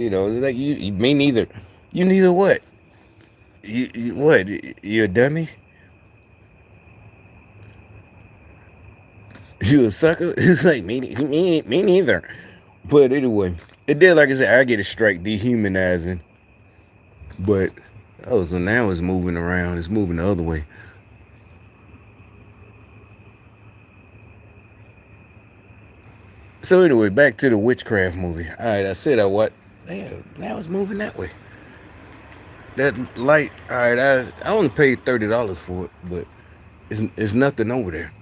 Like me neither. You neither what? You what? You a dummy? You a sucker? It's like me neither. But anyway, it did like I said. I get a strike dehumanizing, but oh, so now it's moving around. It's moving the other way. So anyway, back to the witchcraft movie. All right, I said I what? Damn, now it's moving that way. That light. All right, I only paid $30 for it, but it's nothing over there.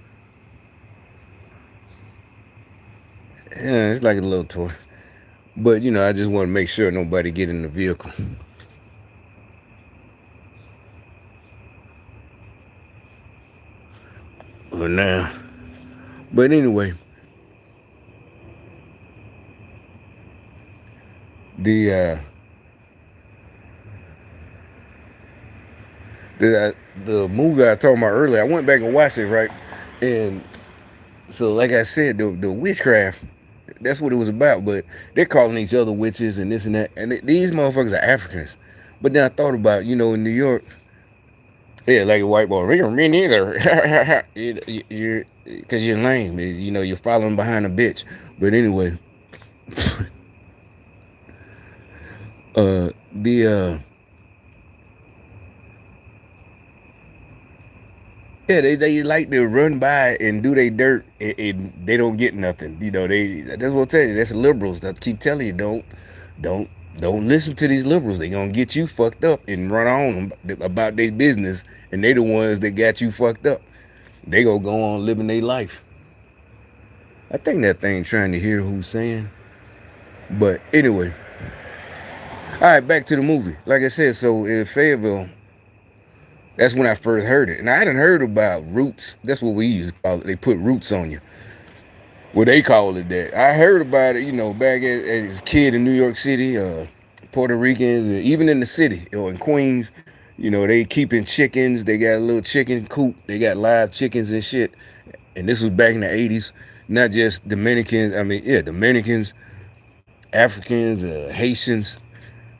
Yeah, it's like a little toy. But I just want to make sure nobody get in the vehicle. But now, but anyway, the uh, the uh, the movie I told about earlier, I went back and watched it, right, and so like I said, the witchcraft. That's what it was about. But they're calling each other witches and this and that, and these motherfuckers are Africans. But then I thought about, in New York, yeah, like a white boy. Me neither. You're because you're lame. You're following behind a bitch. But anyway, the yeah, they like to run by and do their dirt, and they don't get nothing. That's what I tell you. That's liberals that keep telling you don't don't listen to these liberals. They gonna get you fucked up and run on about their business, and they the ones that got you fucked up. They gonna go on living their life. I think that thing trying to hear who's saying. But anyway, all right, back to the movie. Like I said, so in Fayetteville, that's when I first heard it, and I hadn't heard about roots. That's what we used to call it. They put roots on you. Well, they call it that. I heard about it, back as a kid in New York City, Puerto Ricans, even in the city or in Queens. They keeping chickens. They got a little chicken coop. They got live chickens and shit. And this was back in the 80s. Not just Dominicans. I mean, yeah, Dominicans, Africans, Haitians.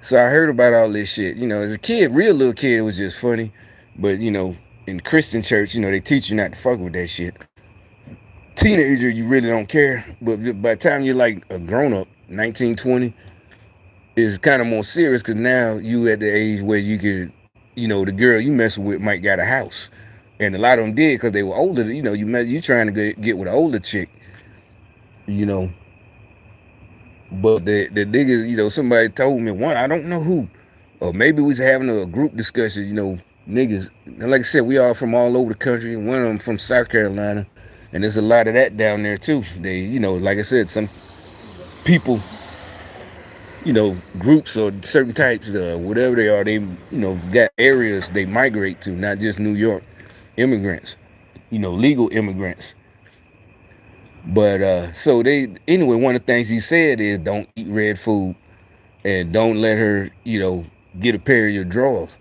So I heard about all this shit. As a kid, real little kid, it was just funny. But, in Christian church, they teach you not to fuck with that shit. Teenager, you really don't care. But by the time you're like a grown up, 19, 20, it's kind of more serious because now you at the age where you could, the girl you messing with might got a house. And a lot of them did because they were older. You trying to get with an older chick, you know. But the niggas, somebody told me one, I don't know who, or maybe we was having a group discussion, niggas. And like I said, we all from all over the country, and one of them from South Carolina, and there's a lot of that down there too. They, like I said, some people, groups or certain types, whatever they are, they, got areas they migrate to, not just New York, immigrants, legal immigrants. But so they anyway, one of the things he said is don't eat red food and don't let her, get a pair of your drawers.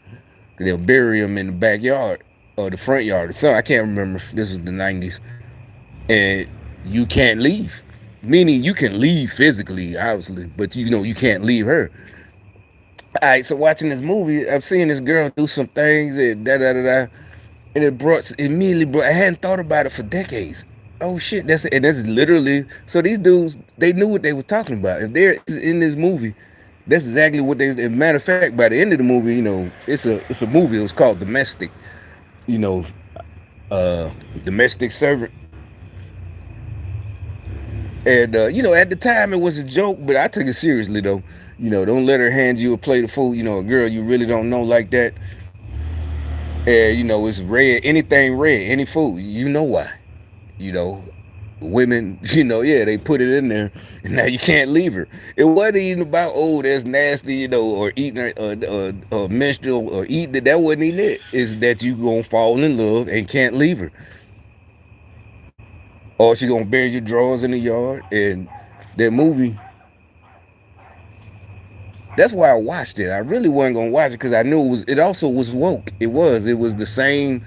They'll bury them in the backyard or the front yard or something. I can't remember. This was the 90s. And you can't leave. Meaning you can leave physically, obviously, but you can't leave her. All right, so watching this movie, I've seen this girl do some things and da da da da, and immediately brought. I hadn't thought about it for decades. Oh shit, that's literally. So these dudes, they knew what they were talking about. If they're in this movie, that's exactly what they. As a matter of fact, by the end of the movie, it's a movie. It was called Domestic. You know, Domestic Servant. And at the time it was a joke, but I took it seriously though. Don't let her hand you a plate of food. A girl you really don't know like that. And it's red. Anything red, any food. You know why? You know, women. Yeah, they put it in there, and now you can't leave her. It wasn't even about that's nasty, or eating or menstrual or eating it. That wasn't even it. Is that you gonna fall in love and can't leave her, or she gonna bury your drawers in the yard. And that movie, that's why I watched it. I really wasn't gonna watch it because I knew it also was woke. It was the same.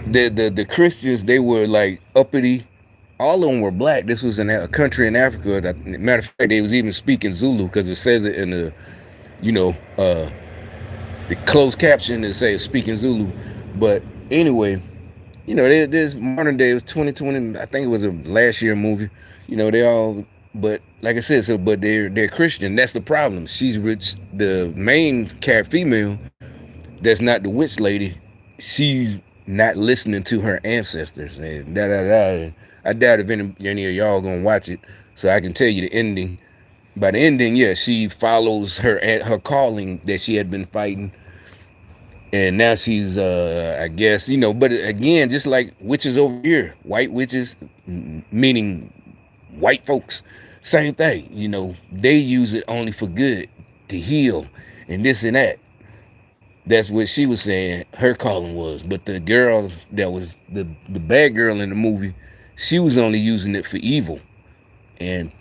The Christians, they were like uppity, all of them were black. This was in a country in Africa. That, matter of fact, they was even speaking Zulu because it says it in the, you know, the closed caption. It says speaking Zulu. But anyway, this modern day, it was 2020. I think it was a last year movie. They all, but like I said, so but they're Christian. That's the problem. She's rich. The main cat female, that's not the witch lady. She's not listening to her ancestors and da da da. I doubt if any of y'all gonna watch it, so I can tell you the ending. By the ending, yeah, she follows her calling that she had been fighting, and now she's I guess, but again, just like witches over here, white witches, meaning white folks, same thing. They use it only for good, to heal and this and that. That's what she was saying her calling was. But the girl that was the bad girl in the movie, she was only using it for evil. And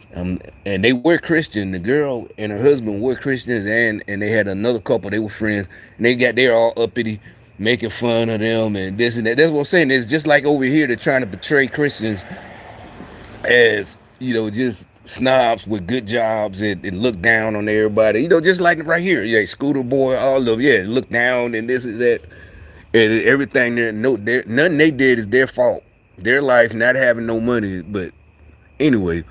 they were Christian. The girl and her husband were Christians, and they had another couple. They were friends, and they're all uppity, making fun of them and this and that. That's what I'm saying. It's just like over here, they're trying to portray Christians as, just snobs with good jobs, and look down on everybody. Just like right here, yeah, Scooter Boy, all of them, yeah, look down and this is that, and everything. Nothing they did is their fault. Their life not having no money, but anyway.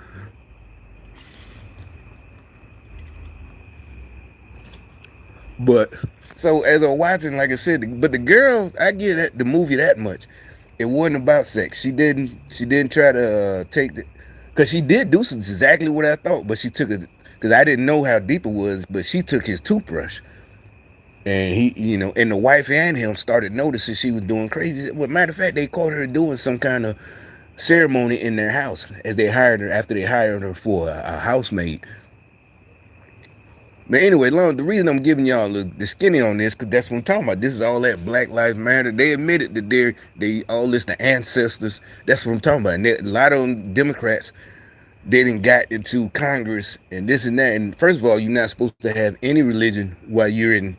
But so as I'm watching, like I said, but the girl, I get the movie that much. It wasn't about sex. She didn't try to take the, because she did do exactly what I thought, but she took it because I didn't know how deep it was. But she took his toothbrush, and and the wife and him started noticing she was doing crazy. Well, matter of fact, they caught her doing some kind of ceremony in their house as they hired her after they hired her for a housemaid. But anyway, the reason I'm giving y'all the skinny on this, because that's what I'm talking about. This is all that Black Lives Matter. They admitted that they all this the ancestors. That's what I'm talking about. And a lot of them Democrats, they didn't got into Congress and this and that. And first of all, you're not supposed to have any religion while you're in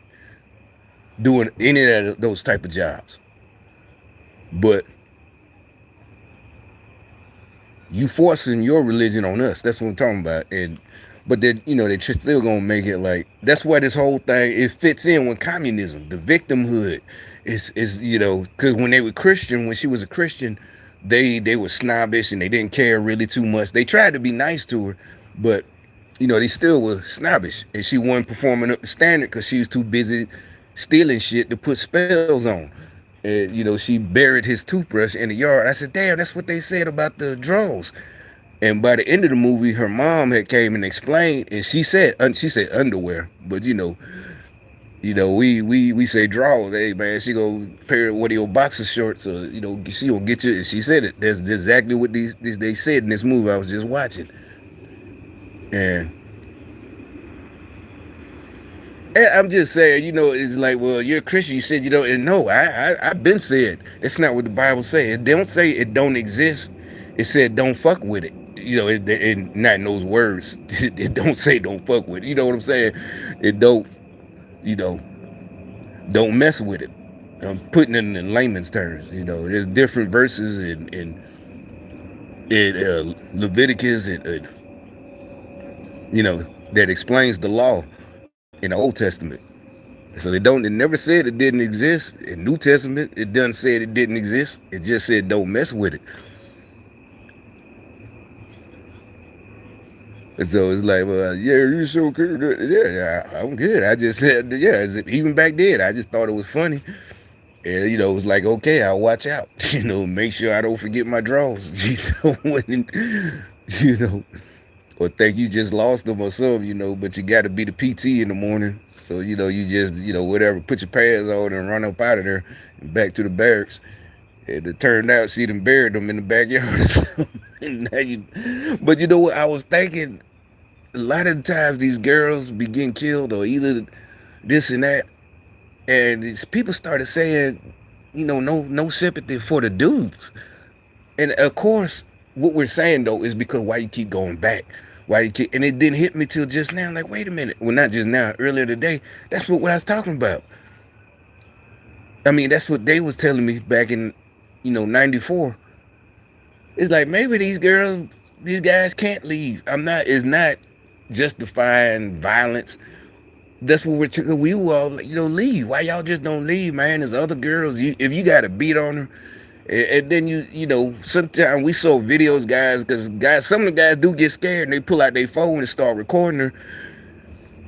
doing any of those type of jobs. But you forcing your religion on us. That's what I'm talking about. And but they're still gonna make it like that's why this whole thing it fits in with communism. The victimhood is because when they were Christian, when she was a Christian, they were snobbish and they didn't care really too much. They tried to be nice to her, but they still were snobbish, and she wasn't performing up the standard because she was too busy stealing shit to put spells on. And she buried his toothbrush in the yard. I said, damn, that's what they said about the drones. And by the end of the movie, her mom had came and explained, and she said underwear, but we say drawers. Hey man, she gonna pair one of your boxer shorts, or she gonna get you. She said it. That's exactly what they said in this movie I was just watching. And I'm just saying, it's like, well, you're a Christian. You said and no, I've been said that's not what the Bible says. It don't say it don't exist. It said don't fuck with it. It not in those words. It don't say don't fuck with it. You know what I'm saying? It don't, you know, don't mess with it. I'm putting it in layman's terms. There's different verses in Leviticus and that explains the law in the Old Testament. So it never said it didn't exist. In New Testament, it doesn't say it didn't exist. It just said don't mess with it. And so it's like, well, yeah, you so good. Yeah, I'm good. I just said, yeah, even back then, I just thought it was funny. And, it was like, okay, I'll watch out. Make sure I don't forget my drawers. When, you know, or think you just lost them or something, but you got to be the PT in the morning. So, you just, whatever, put your pads on and run up out of there and back to the barracks. And it turned out she done buried them in the backyard or something. But you know what? I was thinking a lot of the times these girls be getting killed or either this and that. And these people started saying, no sympathy for the dudes. And of course, what we're saying though is because why you keep going back. And it didn't hit me till just now. Like, wait a minute. Well, not just now, earlier today. That's what I was talking about. I mean, that's what they was telling me back in, 94. It's like maybe these girls, these guys can't leave. I'm not. It's not justifying violence. That's what we all, leave. Why y'all just don't leave, man? There's other girls. If you got to beat on her, and then sometimes we saw videos, guys, because guys, some of the guys do get scared and they pull out their phone and start recording her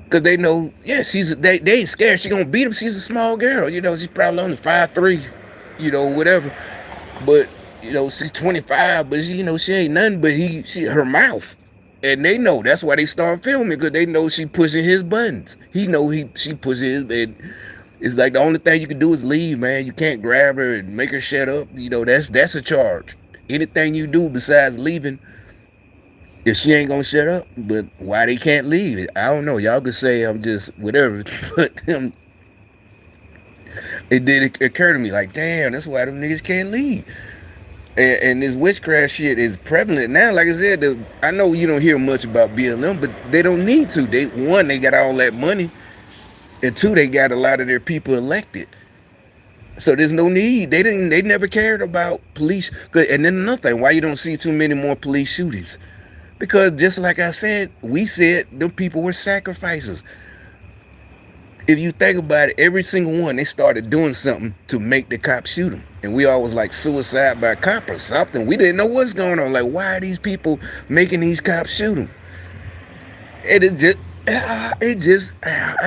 because they know, yeah, they ain't scared. She gonna beat him. She's a small girl. She's probably only 5'3", whatever. But she's 25, but she ain't nothing but her mouth. And they know that's why they start filming because they know she pushing his buttons. He know she pushing his. And it's like the only thing you can do is leave, man. You can't grab her and make her shut up. That's a charge. Anything you do besides leaving, if she ain't gonna shut up, but why they can't leave? I don't know. Y'all could say I'm just whatever, but it did occur to me like, damn, that's why them niggas can't leave. And this witchcraft shit is prevalent now. Like I said, I know you don't hear much about BLM, but they don't need to. They got all that money, and two, they got a lot of their people elected. So there's no need. They never cared about police. And then another thing, why you don't see too many more police shootings? Because just like I said, we said them people were sacrifices. If you think about it, every single one, they started doing something to make the cops shoot them. And we always like suicide by cop or something. We didn't know what's going on. Like, why are these people making these cops shoot them? And I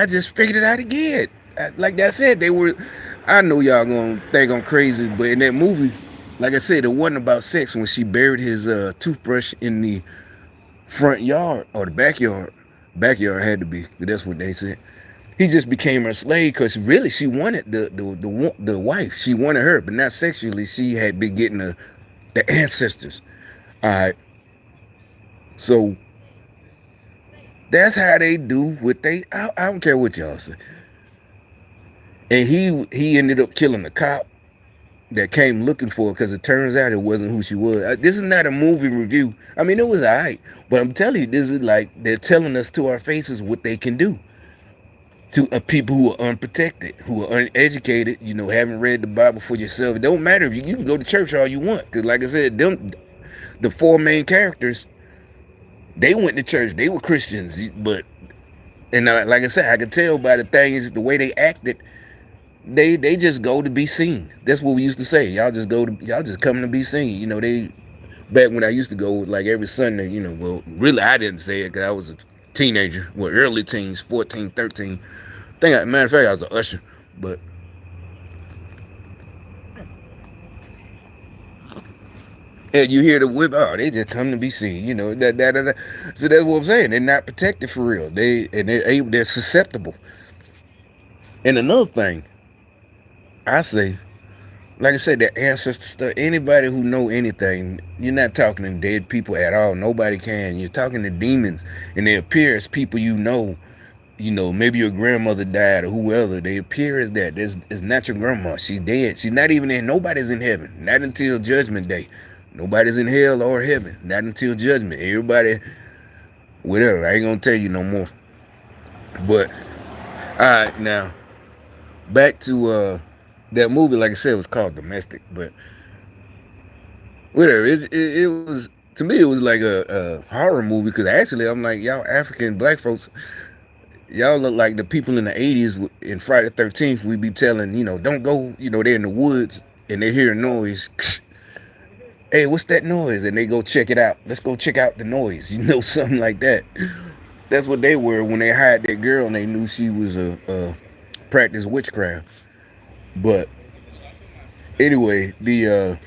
just figured it out again. Like I said, I know y'all gonna think I'm crazy, but in that movie, like I said, it wasn't about sex when she buried his toothbrush in the front yard or the backyard. Backyard had to be, but that's what they said. He just became her slave because really she wanted the wife. She wanted her, but not sexually. She had been getting the ancestors. All right. So that's how they do what they. I don't care what y'all say. And he ended up killing the cop that came looking for her because it turns out it wasn't who she was. This is not a movie review. I mean, it was alright, but I'm telling you, this is like they're telling us to our faces what they can do to people who are unprotected, who are uneducated, haven't read the Bible for yourself. It don't matter if you can go to church all you want, because like I said, the four main characters, they went to church, they were Christians, but like I said, I could tell by the things, the way they acted, they just go to be seen. That's what we used to say. Y'all just coming to be seen. They back when I used to go like every Sunday. Well, really I didn't say it because I was a teenager, well, early teens, 14, 13. Matter of fact, I was an usher, but and you hear the whip, oh, they just come to be seen, that. So that's what I'm saying. They're not protected for real. They're susceptible. And another thing, I say, like I said, the ancestor stuff. Anybody who know anything, you're not talking to dead people at all. Nobody can. You're talking to demons, and they appear as people you know. Maybe your grandmother died or whoever. They appear as that. It's not your grandma. She's dead. She's not even in. Nobody's in heaven. Not until Judgment Day. Nobody's in hell or heaven. Not until judgment. Everybody, whatever. I ain't gonna tell you no more. But all right, now back to that movie. Like I said, it was called Domestic, but whatever. It was, to me, it was like a horror movie because actually I'm like, y'all African black folks, y'all look like the people in the 80s in Friday the 13th. We be telling, don't go, they're in the woods and they hear a noise. Hey, what's that noise? And they go check it out. Let's go check out the noise. Something like that. That's what they were when they hired that girl and they knew she was a practice witchcraft. But anyway, the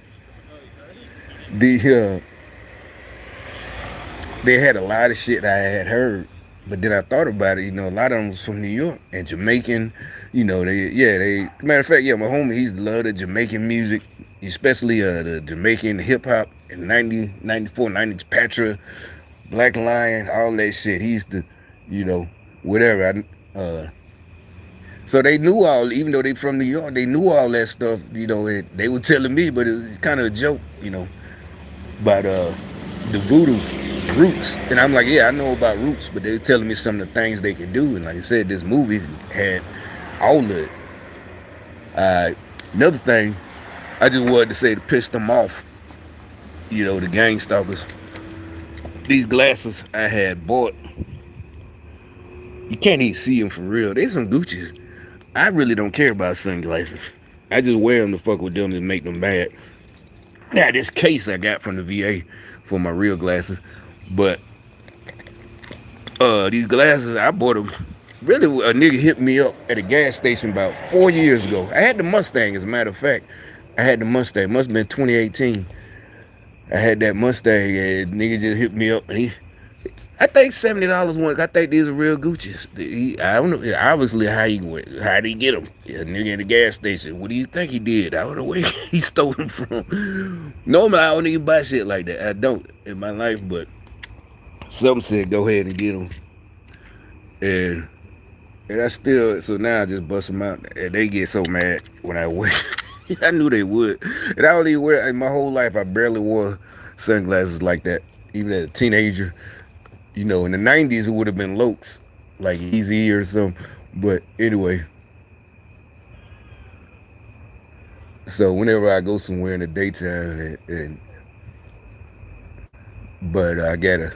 they had a lot of shit I had heard, but then I thought about it. A lot of them was from New York and Jamaican. Matter of fact, my homie, he's loved the Jamaican music, especially the Jamaican hip hop in 90, 94, 90, Patra, Black Lion, all that shit. He used to, whatever. So they knew all, even though they from New York, they knew all that stuff. And they were telling me, but it was kind of a joke, about the voodoo roots. And I'm like, yeah, I know about roots, but they were telling me some of the things they could do. And like I said, this movie had all of it. Another thing I just wanted to say to piss them off The gang stalkers. These glasses I had bought, you can't even see them for real. They some Gucci's. I really don't care about sunglasses. I just wear them to fuck with them and make them mad. Now this case I got from the VA for my real glasses, but these glasses I bought them. Really, a nigga hit me up at a gas station about 4 years ago. I had the Mustang, as a matter of fact. I had the Mustang. Must have been 2018. I had that Mustang, and nigga just hit me up, and I think $70 one. I think these are real Gucci's. I don't know. Obviously, how did he get them? Yeah, nigga at the gas station. What do you think he did? I don't know where he stole them from. Normally, I don't even buy shit like that. I don't in my life, but something said go ahead and get them, and I still. So now I just bust them out, and they get so mad when I wear. I knew they would, and I don't even wear. In my whole life, I barely wore sunglasses like that, even as a teenager. In the 90s, it would have been Lokes, like Easy or something. But anyway, so whenever I go somewhere in the daytime, but I gotta,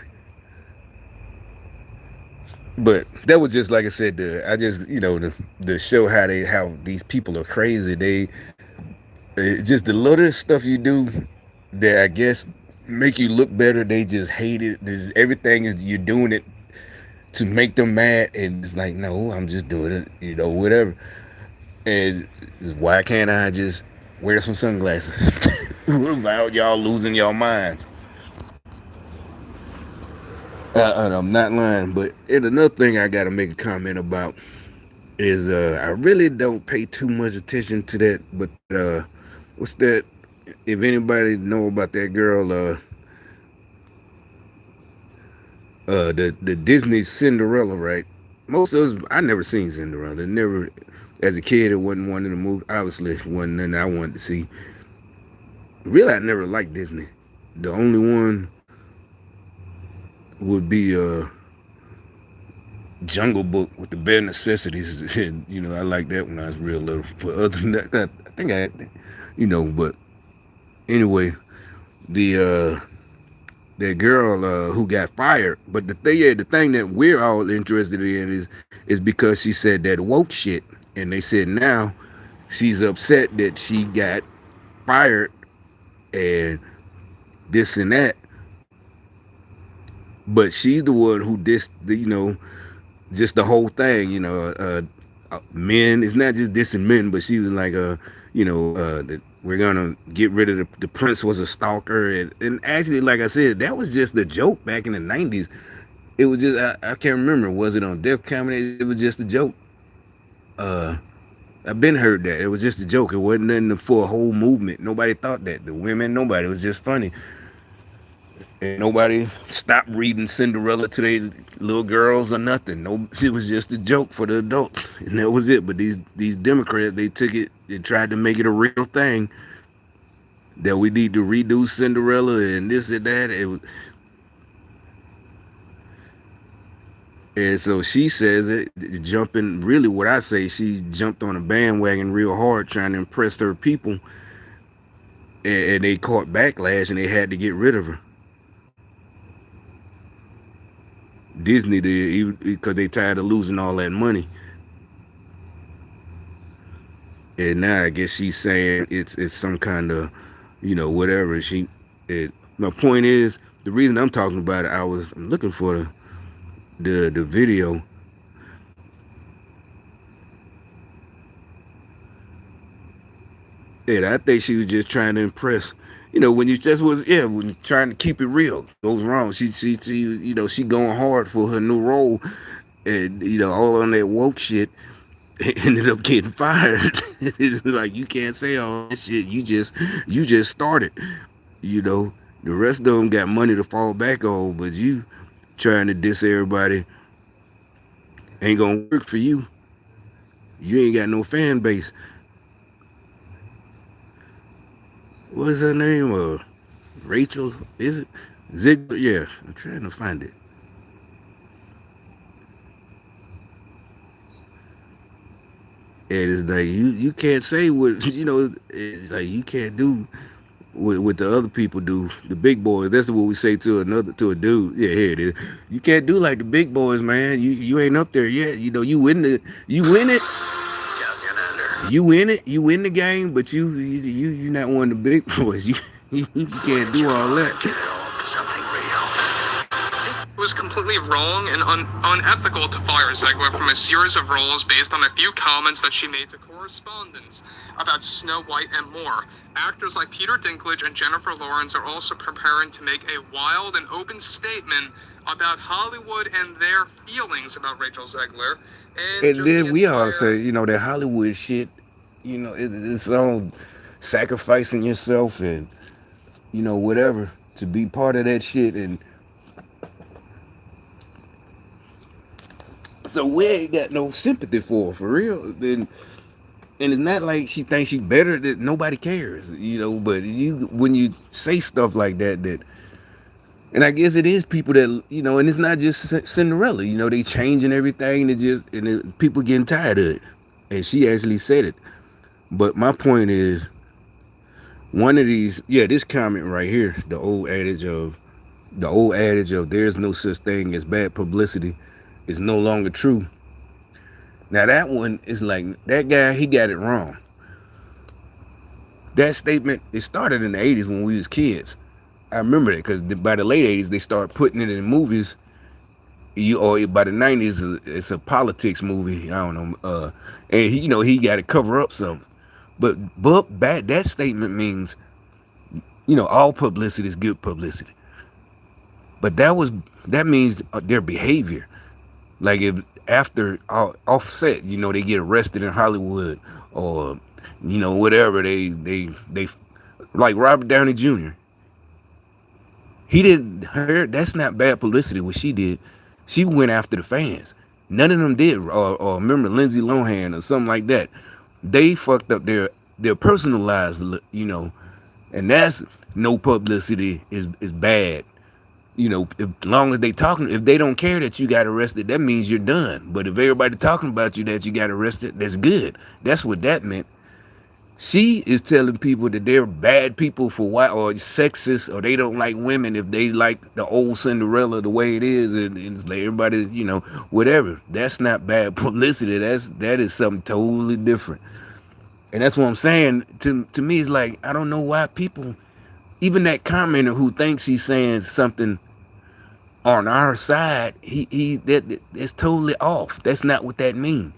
but that was just like I said, I just, to show how these people are crazy. Just the little stuff you do that I guess make you look better, they just hate it. Everything is you're doing it to make them mad, and it's like, no, I'm just doing it, whatever. And why can't I just wear some sunglasses without y'all losing your minds? I'm not lying, but another thing I got to make a comment about is I really don't pay too much attention to that. But what's that? If anybody know about that girl, the Disney Cinderella, right? Most of us, I never seen Cinderella. Never, as a kid, it wasn't one in the movie. Obviously, it wasn't nothing I wanted to see. Really, I never liked Disney. The only one would be Jungle Book with the bare necessities, and I liked that when I was real little. But other than that, I think I, But anyway, the that girl who got fired. But the thing that we're all interested in is because she said that woke shit, and they said now she's upset that she got fired and this and that. But she's the one who just the whole thing, men. It's not just dissing men, but she was like, that we're gonna get rid of the prince was a stalker, and actually, like I said, that was just a joke back in the 90s. It was just I can't remember. Was it on Def Comedy? It was just a joke. Uh, I've been heard that it was just a joke. It wasn't nothing for a whole movement. Nobody thought that. The women, nobody. It was just funny. And nobody stopped reading Cinderella to their little girls or nothing. No, it was just a joke for the adults, and that was it. But these Democrats, they took it, they tried to make it a real thing that we need to redo Cinderella and this and that. And so she says it, jumping. Really, what I say, she jumped on a bandwagon real hard, trying to impress her people, and they caught backlash, and they had to get rid of her. Disney did, because they tired of losing all that money. And now I guess she's saying it's some kind of, whatever. My point is, the reason I'm talking about it, I'm looking for the video. And I think she was just trying to impress. When you just was when you're trying to keep it real, goes wrong. She going hard for her new role, and all on that woke shit. Ended up getting fired. It's like, you can't say all that shit. You just started. The rest of them got money to fall back on, but you trying to diss everybody ain't gonna work for you. You ain't got no fan base. What's her name? Rachel? Is it? Ziegler? Yeah, I'm trying to find it. And it's like you can't say what it's like you can't do what the other people do, the big boys. That's what we say to a dude. Yeah, here it is. You can't do like the big boys, man. You ain't up there yet. You know, you win it, you win it, you win the game, but you not one of the big boys. You can't do all that. It was completely wrong and unethical to fire Zegler from a series of roles based on a few comments that she made to correspondents about Snow White and more. Actors like Peter Dinklage and Jennifer Lawrence are also preparing to make a wild and open statement about Hollywood and their feelings about Rachel Zegler and And just the then we all entire. say, that Hollywood shit, it's on sacrificing yourself and whatever to be part of that shit. And so we ain't got no sympathy for real. And it's not like she thinks she better, that nobody cares, but when you say stuff like that, and I guess it is people that, and it's not just Cinderella, they changing everything, people getting tired of it. And she actually said it. But my point is, one of these, yeah, this comment right here, the old adage of there's no such thing as bad publicity is no longer true. Now that one is like, that guy, he got it wrong. That statement, it started in the 80s when we was kids. I remember that because by the late 80s they started putting it in movies. Or by the 90s it's a politics movie. I don't know. And he got to cover up something. But bad, that statement means, all publicity is good publicity. But that means their behavior. Like if after Offset, they get arrested in Hollywood, or whatever, they like Robert Downey Jr. He didn't her That's not bad publicity what she did. She went after the fans. None of them did. Or remember Lindsay Lohan or something like that. They fucked up their personal lives, and that's no publicity is bad. As long as they talking, if they don't care that you got arrested, that means you're done. But if everybody talking about you that you got arrested, that's good. That's what that meant. She is telling people that they're bad people for why, or sexist, or they don't like women if they like the old Cinderella the way it is, and it's like everybody, whatever. That's not bad publicity. That is something totally different. And that's what I'm saying. To me, it's like, I don't know why people, even that commenter who thinks he's saying something on our side, that's totally off. That's not what that means.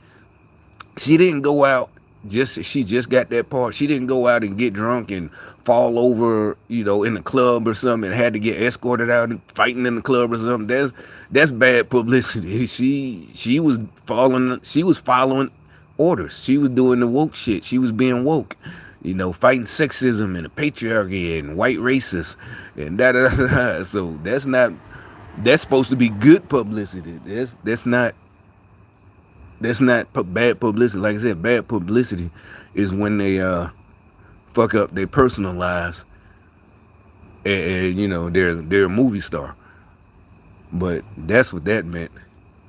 She didn't go out, she just got that part. She didn't go out and get drunk and fall over, in the club or something, and had to get escorted out and fighting in the club or something. That's bad publicity. She was following orders. She was doing the woke shit. She was being woke. Fighting sexism and the patriarchy and white racists and da da da da. So that's supposed to be good publicity. That's not bad publicity. Like I said, bad publicity is when they fuck up their personal lives, and they're a movie star. But that's what that meant.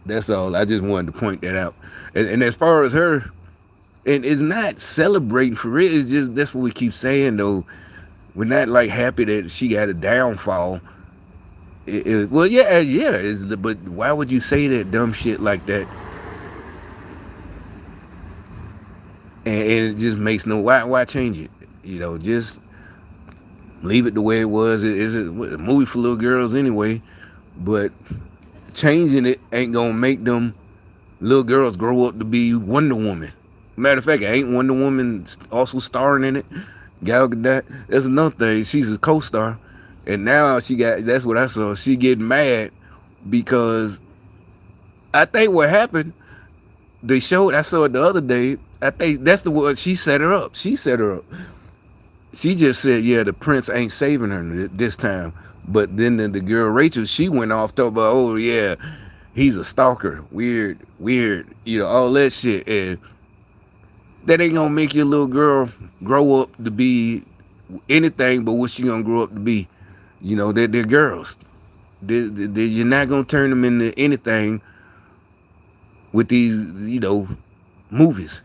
That's all. I just wanted to point that out. And as far as her, and it's not celebrating for real. It's just, that's what we keep saying though. We're not like happy that she got a downfall. Well, yeah. But why would you say that dumb shit like that? And it just makes no, why change it? Just leave it the way it was. It's a movie for little girls anyway. But changing it ain't gonna make them little girls grow up to be Wonder Woman. Matter of fact, ain't Wonder Woman also starring in it? Gal Gadot. That's another thing. She's a co-star, and now That's what I saw. She getting mad because I think what happened. They showed. I saw it the other day. I think that's the word. She set her up. She just said, "Yeah, the prince ain't saving her this time." But then the girl Rachel, she went off talking about, "Oh yeah, he's a stalker, weird, all that shit." And that ain't gonna make your little girl grow up to be anything but what she gonna grow up to be. They're girls. You're not gonna turn them into anything with these, movies.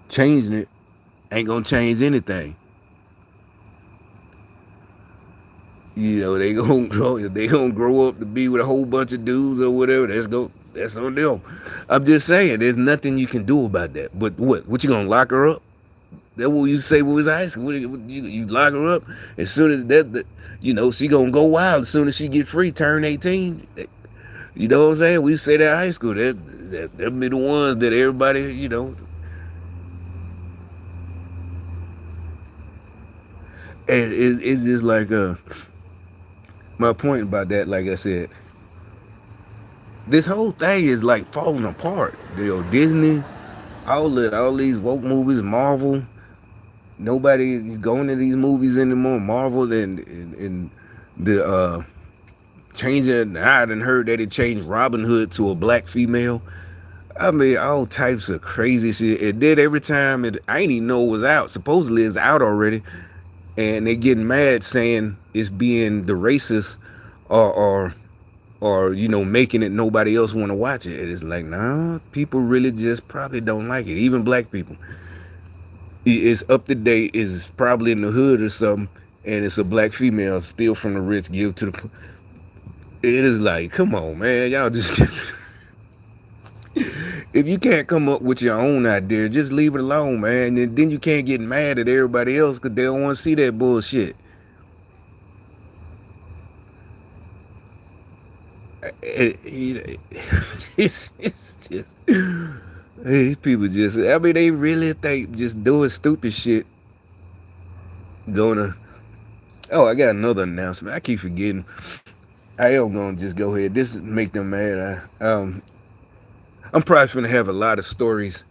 Changing it ain't gonna change anything. They gonna grow up to be with a whole bunch of dudes or whatever. That's on them. I'm just saying, there's nothing you can do about that. But what you gonna lock her up? That what you say when we was high school. You lock her up as soon as she gonna go wild as soon as she get free, turn 18. You know what I'm saying? We say that high school. That be the ones that everybody. And it's just like my point about that. Like I said, this whole thing is like falling apart. Disney, all these woke movies, Marvel. Nobody is going to these movies anymore. Marvel and the changing. I done heard that it changed Robin Hood to a black female. I mean, all types of crazy shit. It did every time. I ain't even know it was out. Supposedly it's out already, and they getting mad saying it's being the racist or making it nobody else want to watch it. It's like, nah, people really just probably don't like it. Even black people. It's up to date. It's probably in the hood or something, and it's a black female steal from the rich, give to the. It is like, come on, man, y'all just. If you can't come up with your own idea, just leave it alone, man. And then you can't get mad at everybody else because they don't want to see that bullshit. It's just these people just. I mean, they really think just doing stupid shit gonna. Oh, I got another announcement. I keep forgetting. I am gonna just go ahead. This make them mad. I'm probably gonna have a lot of stories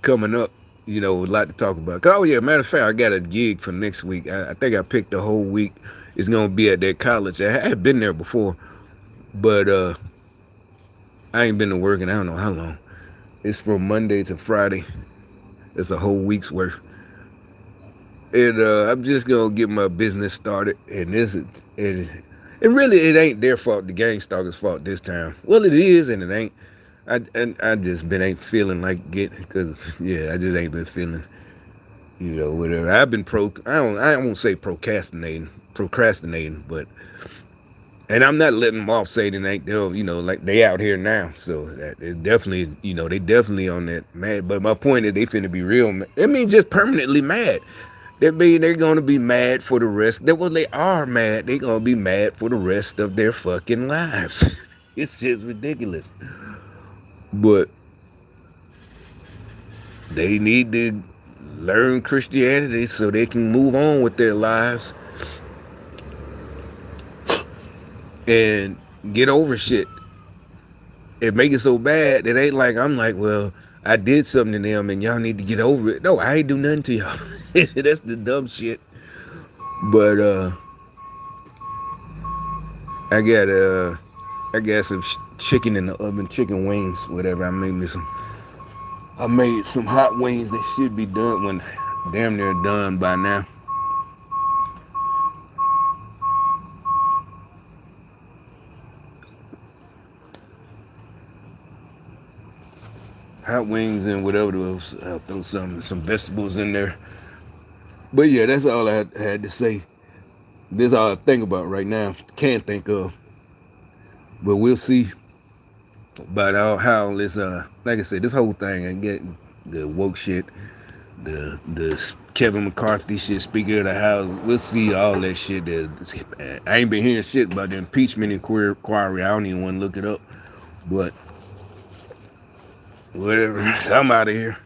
coming up. A lot to talk about. Oh yeah, matter of fact, I got a gig for next week. I think I picked the whole week. It's gonna be at that college. I had been there before, but I ain't been to work in I don't know how long. It's from Monday to Friday. It's a whole week's worth. And I'm just gonna get my business started. And really, it ain't their fault. The gang stalkers' fault this time. Well, it is, and it ain't. I just been ain't feeling like getting because I just ain't been feeling whatever. I've been I won't say procrastinating, but and I'm not letting them off saying it ain't them. Like they out here now, so that it definitely they definitely on that mad. But my point is they finna be real. I mean, just permanently mad. That mean they're gonna be mad for the rest. That well, they are mad. They gonna be mad for the rest of their fucking lives. It's just ridiculous. But they need to learn Christianity so they can move on with their lives and get over shit. It make it so bad that ain't like I'm like, well, I did something to them and y'all need to get over it. No, I ain't do nothing to y'all. That's the dumb shit. But I got some chicken in the oven, chicken wings, whatever. I made some hot wings that should be done when damn near done by now. Hot wings and whatever else. I'll throw some vegetables in there. But yeah, that's all I had to say. This is all I think about right now. Can't think of. But we'll see about how this like I said, this whole thing and getting the woke shit, the Kevin McCarthy shit, Speaker of the House. We'll see all that shit. I ain't been hearing shit about the impeachment inquiry. I don't even want to look it up. But whatever. I'm out of here.